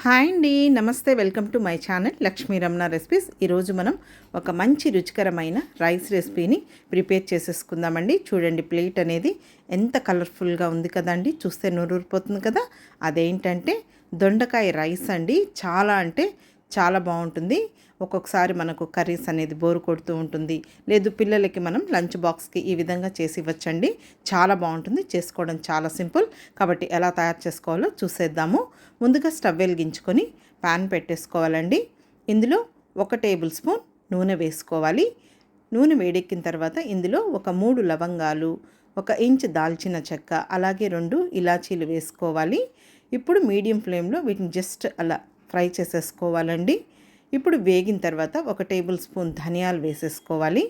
Hi అండి, నమస్తే. Welcome to my channel Lakshmi Ramana recipes. ఈరోజు మనం ఒక మంచి రుచికరమైన రైస్ రెసిపీని ప్రిపేర్ చేసేసుకుందామండి. చూడండి, ప్లేట్ అనేది ఎంత కలర్ఫుల్గా ఉంది కదండి, చూస్తే నోరూరిపోతుంది కదా. అదేంటంటే దొండకాయ రైస్ అండి. చాలా అంటే చాలా బాగుంటుంది. ఒక్కొక్కసారి మనకు కర్రీస్ అనేది బోరు కొడుతూ ఉంటుంది, లేదు పిల్లలకి మనం లంచ్ బాక్స్కి ఈ విధంగా చేసి ఇవ్వచ్చండి. చాలా బాగుంటుంది, చేసుకోవడం చాలా సింపుల్. కాబట్టి ఎలా తయారు చేసుకోవాలో చూసేద్దాము. ముందుగా స్టవ్ వెలిగించుకొని ప్యాన్ పెట్టేసుకోవాలండి. ఇందులో 1 టేబుల్ స్పూన్ నూనె వేసుకోవాలి. నూనె వేడెక్కిన తర్వాత ఇందులో ఒక 3 లవంగాలు, 1 ఇంచ్ దాల్చిన చెక్క, అలాగే 2 ఇలాచీలు వేసుకోవాలి. ఇప్పుడు మీడియం ఫ్లేమ్లో వీటిని జస్ట్ అలా ఫ్రై చేసేసుకోవాలండి. ఇప్పుడు వేగిన తర్వాత 1 టేబుల్ స్పూన్ ధనియాలు వేసేసుకోవాలి.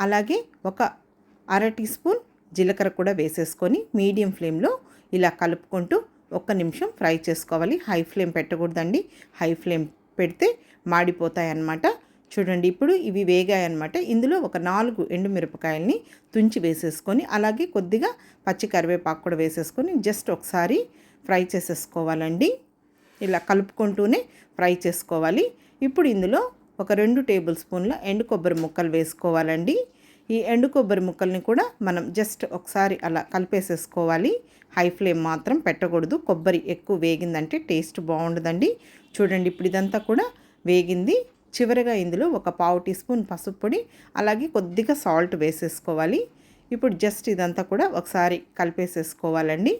అలాగే 1/2 టీ స్పూన్ జీలకర్ర కూడా వేసేసుకొని మీడియం ఫ్లేమ్లో ఇలా కలుపుకుంటూ 1 నిమిషం ఫ్రై చేసుకోవాలి. హై ఫ్లేమ్ పెట్టకూడదండి, హై ఫ్లేమ్ పెడితే మాడిపోతాయి అన్నమాట. చూడండి, ఇప్పుడు ఇవి వేగాయన్నమాట. ఇందులో ఒక 4 ఎండుమిరపకాయలని తుంచి వేసేసుకొని, అలాగే కొద్దిగా పచ్చి కరివేపాకు కూడా వేసేసుకొని జస్ట్ ఒకసారి ఫ్రై చేసేసుకోవాలండి. ఇలా కలుపుకుంటూనే ఫ్రై చేసుకోవాలి. ఇప్పుడు ఇందులో ఒక 2 టేబుల్ స్పూన్ల ఎండు కొబ్బరి ముక్కలు వేసుకోవాలండి. ఈ ఎండు కొబ్బరి ముక్కల్ని కూడా మనం జస్ట్ ఒకసారి అలా కలిపేసేసుకోవాలి. హై ఫ్లేమ్ మాత్రం పెట్టకూడదు, కొబ్బరి ఎక్కువ వేగిందంటే టేస్ట్ బాగుండదండి. చూడండి, ఇప్పుడు ఇదంతా కూడా వేగింది. చివరిగా ఇందులో ఒక 1/2 టీ స్పూన్ పసుపు పొడి, అలాగే కొద్దిగా సాల్ట్ వేసేసుకోవాలి. ఇప్పుడు జస్ట్ ఇదంతా కూడా ఒకసారి కలిపేసేసుకోవాలండి.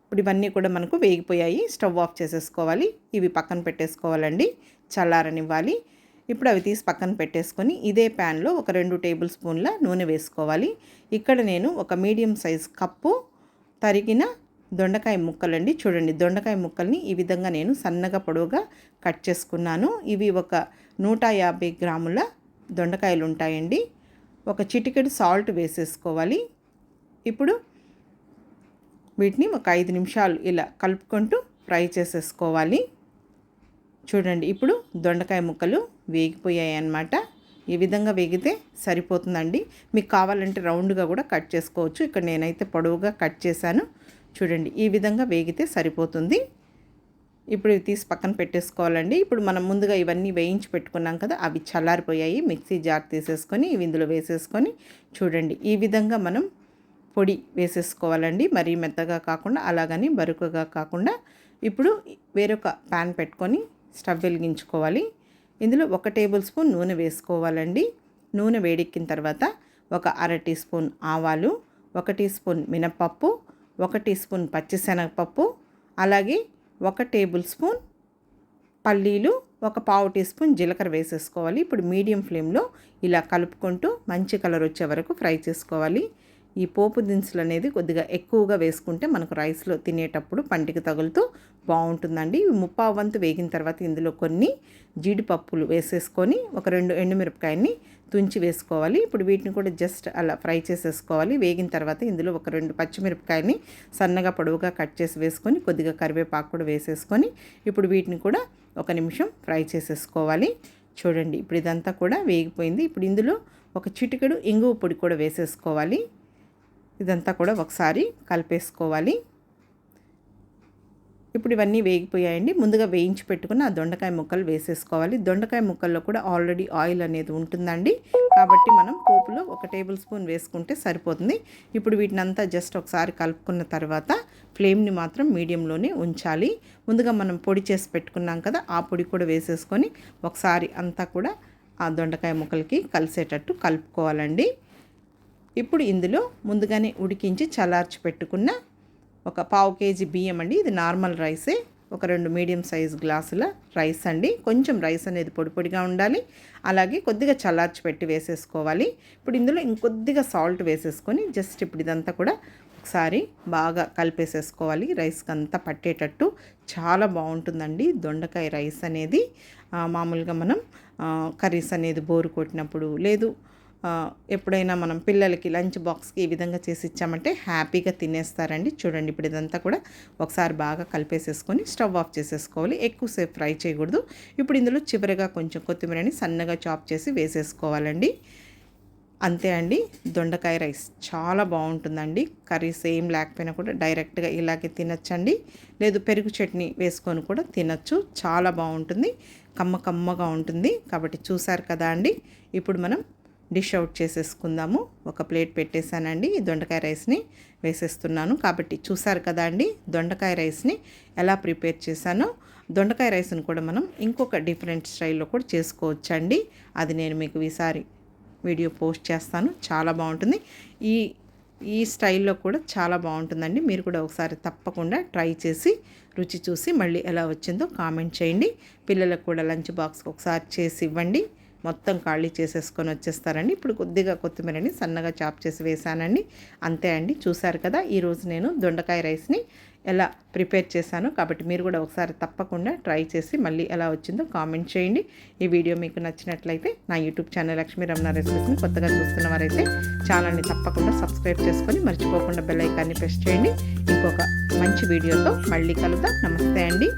ఇప్పుడు ఇవన్నీ కూడా మనకు వేగిపోయాయి. స్టవ్ ఆఫ్ చేసేసుకోవాలి. ఇవి పక్కన పెట్టేసుకోవాలండి, చల్లారనివ్వాలి. ఇప్పుడు అవి తీసి పక్కన పెట్టేసుకొని ఇదే ప్యాన్లో ఒక 2 టేబుల్ స్పూన్ల నూనె వేసుకోవాలి. ఇక్కడ నేను ఒక మీడియం సైజ్ కప్పు తరిగిన దొండకాయ ముక్కలండి. చూడండి, దొండకాయ ముక్కల్ని ఈ విధంగా నేను సన్నగా పొడవుగా కట్ చేసుకున్నాను. ఇవి ఒక 150 గ్రాముల దొండకాయలు ఉంటాయండి. ఒక చిటికెడు సాల్ట్ వేసేసుకోవాలి. ఇప్పుడు వీటిని ఒక 5 నిమిషాలు ఇలా కలుపుకుంటూ ఫ్రై చేసేసుకోవాలి. చూడండి, ఇప్పుడు దొండకాయ ముక్కలు వేగిపోయాయి అన్నమాట. ఈ విధంగా వేగితే సరిపోతుందండి. మీకు కావాలంటే రౌండ్గా కూడా కట్ చేసుకోవచ్చు. ఇక్కడ నేనైతే పొడవుగా కట్ చేశాను. చూడండి, ఈ విధంగా వేగితే సరిపోతుంది. ఇప్పుడు ఇవి తీసి పక్కన పెట్టేసుకోవాలండి. ఇప్పుడు మనం ముందుగా ఇవన్నీ వేయించి పెట్టుకున్నాం కదా, అవి చల్లారిపోయాయి. మిక్సీ జార్ తీసేసుకొని ఇవి ఇందులో వేసేసుకొని చూడండి, ఈ విధంగా మనం పొడి వేసేసుకోవాలండి. మరీ మెత్తగా కాకుండా, అలాగని బరుకుగా కాకుండా. ఇప్పుడు వేరొక ప్యాన్ పెట్టుకొని స్టవ్ వెలిగించుకోవాలి. ఇందులో 1 టేబుల్ స్పూన్ నూనె వేసుకోవాలండి. నూనె వేడెక్కిన తర్వాత ఒక 1/2 టీ స్పూన్ ఆవాలు, 1 టీ స్పూన్ మినపప్పు, 1 టీ స్పూన్ పచ్చిశనగపప్పు, అలాగే 1 టేబుల్ స్పూన్ పల్లీలు, 1/4 టీ స్పూన్ జీలకర్ర వేసేసుకోవాలి. ఇప్పుడు మీడియం ఫ్లేమ్లో ఇలా కలుపుకుంటూ మంచి కలర్ వచ్చే వరకు ఫ్రై చేసుకోవాలి. ఈ పోపు దినుసులు అనేది కొద్దిగా ఎక్కువగా వేసుకుంటే మనకు రైస్లో తినేటప్పుడు పంటికి తగులుతూ బాగుంటుందండి. 1/4 వంతు వేగిన తర్వాత ఇందులో కొన్ని జీడిపప్పులు వేసేసుకొని ఒక 2 ఎండుమిరపకాయని తుంచి వేసుకోవాలి. ఇప్పుడు వీటిని కూడా జస్ట్ అలా ఫ్రై చేసేసుకోవాలి. వేగిన తర్వాత ఇందులో ఒక 2 పచ్చిమిరపకాయని సన్నగా పొడవుగా కట్ చేసి వేసుకొని కొద్దిగా కరివేపాకు కూడా వేసేసుకొని ఇప్పుడు వీటిని కూడా 1 నిమిషం ఫ్రై చేసేసుకోవాలి. చూడండి, ఇప్పుడు ఇదంతా కూడా వేగిపోయింది. ఇప్పుడు ఇందులో ఒక చిటికెడు ఇంగువ పొడి కూడా వేసేసుకోవాలి. ఇదంతా కూడా ఒకసారి కలిపేసుకోవాలి. ఇప్పుడు ఇవన్నీ వేగిపోయాయండి. ముందుగా వేయించి పెట్టుకుని ఆ దొండకాయ ముక్కలు వేసేసుకోవాలి. దొండకాయ ముక్కల్లో కూడా ఆల్రెడీ ఆయిల్ అనేది ఉంటుందండి, కాబట్టి మనం పోపులో 1 టేబుల్ స్పూన్ వేసుకుంటే సరిపోతుంది. ఇప్పుడు వీటినంతా జస్ట్ ఒకసారి కలుపుకున్న తర్వాత ఫ్లేమ్ని మాత్రం మీడియంలోనే ఉంచాలి. ముందుగా మనం పొడి చేసి పెట్టుకున్నాం కదా, ఆ పొడి కూడా వేసేసుకొని ఒకసారి అంతా కూడా ఆ దొండకాయ ముక్కలకి కలిసేటట్టు కలుపుకోవాలండి. ఇప్పుడు ఇందులో ముందుగానే ఉడికించి చల్లార్చి పెట్టుకున్న ఒక 1/2 కేజీ బియ్యం అండి. ఇది నార్మల్ రైసే. ఒక 2 మీడియం సైజ్ గ్లాసుల రైస్ అండి. కొంచెం రైస్ అనేది పొడి పొడిగా ఉండాలి. అలాగే కొద్దిగా చల్లార్చి పెట్టి వేసేసుకోవాలి. ఇప్పుడు ఇందులో ఇంకొద్దిగా సాల్ట్ వేసేసుకొని జస్ట్ ఇప్పుడు ఇదంతా కూడా ఒకసారి బాగా కలిపేసేసుకోవాలి. రైస్కి అంతా పట్టేటట్టు చాలా బాగుంటుందండి దొండకాయ రైస్ అనేది. మామూలుగా మనం కర్రీస్ అనేది బోరు కొట్టినప్పుడు, లేదు ఎప్పుడైనా మనం పిల్లలకి లంచ్ బాక్స్కి ఈ విధంగా చేసి ఇచ్చామంటే హ్యాపీగా తినేస్తారండి. చూడండి, ఇప్పుడు ఇదంతా కూడా ఒకసారి బాగా కలిపేసేసుకొని స్టవ్ ఆఫ్ చేసేసుకోవాలి. ఎక్కువసేపు ఫ్రై చేయకూడదు. ఇప్పుడు ఇందులో చివరిగా కొంచెం కొత్తిమీరని సన్నగా చాప్ చేసి వేసేసుకోవాలండి. అంతే అండి, దొండకాయ రైస్ చాలా బాగుంటుందండి. కర్రీస్ ఏం లేకపోయినా కూడా డైరెక్ట్గా ఇలాగే తినచ్చండి. లేదు పెరుగు చట్నీ వేసుకొని కూడా తినచ్చు. చాలా బాగుంటుంది, కమ్మగా ఉంటుంది. కాబట్టి చూసారు కదా అండి. ఇప్పుడు మనం డిష్ అవుట్ చేసేసుకుందాము. ఒక ప్లేట్ పెట్టేశానండి, ఈ దొండకాయ రైస్ని వేసేస్తున్నాను. కాబట్టి చూసారు కదా అండి, దొండకాయ రైస్ని ఎలా ప్రిపేర్ చేశానో. దొండకాయ రైస్ని కూడా మనం ఇంకొక డిఫరెంట్ స్టైల్లో కూడా చేసుకోవచ్చండి. అది నేను మీకు ఈసారి వీడియో పోస్ట్ చేస్తాను. చాలా బాగుంటుంది. ఈ ఈ స్టైల్లో కూడా చాలా బాగుంటుందండి. మీరు కూడా ఒకసారి తప్పకుండా ట్రై చేసి రుచి చూసి మళ్ళీ ఎలా వచ్చిందో కామెంట్ చేయండి. పిల్లలకు కూడా లంచ్ బాక్స్కి ఒకసారి చేసి ఇవ్వండి. మొత్తం ఖాళీ చేసేసుకొని వచ్చేస్తారండి. ఇప్పుడు కొద్దిగా కొత్తిమీరని సన్నగా చాప్ చేసి వేసానండి. అంతే అండి, చూసారు కదా. ఈరోజు నేను దొండకాయ రైస్ని ఎలా ప్రిపేర్ చేశాను. కాబట్టి మీరు కూడా ఒకసారి తప్పకుండా ట్రై చేసి మళ్ళీ ఎలా వచ్చిందో కామెంట్ చేయండి. ఈ వీడియో మీకు నచ్చినట్లయితే నా యూట్యూబ్ ఛానల్ లక్ష్మీ రమణ రెసిపీస్ని కొత్తగా చూస్తున్న వారైతే ఛానల్ని తప్పకుండా సబ్స్క్రైబ్ చేసుకొని మర్చిపోకుండా బెల్ ఐకాన్ని ప్రెస్ చేయండి. ఇంకొక మంచి వీడియోతో మళ్ళీ కలుద్దాం. నమస్తే అండి.